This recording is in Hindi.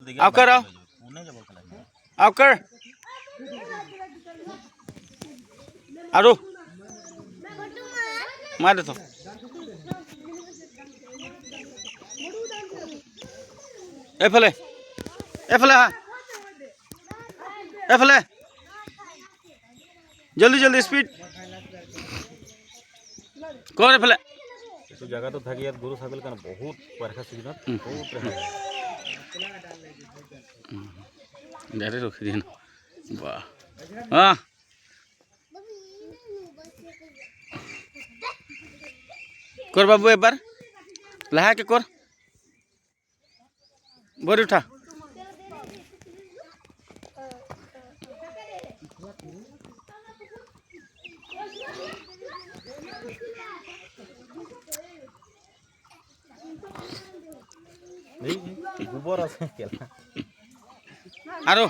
आकर आकर आरो मार तो एफले एफले हाँ एफले जल्दी जल्दी स्पीड कौन एफले तो जगह तो थकी यार गुरु सागल का बहुत बरखा सीजन बहुत रहा डायरेक्ट रख दिन वाह हाँ कर बाबू एक बार लहा के कर बोरी उठा नहीं गोबर আছে आरो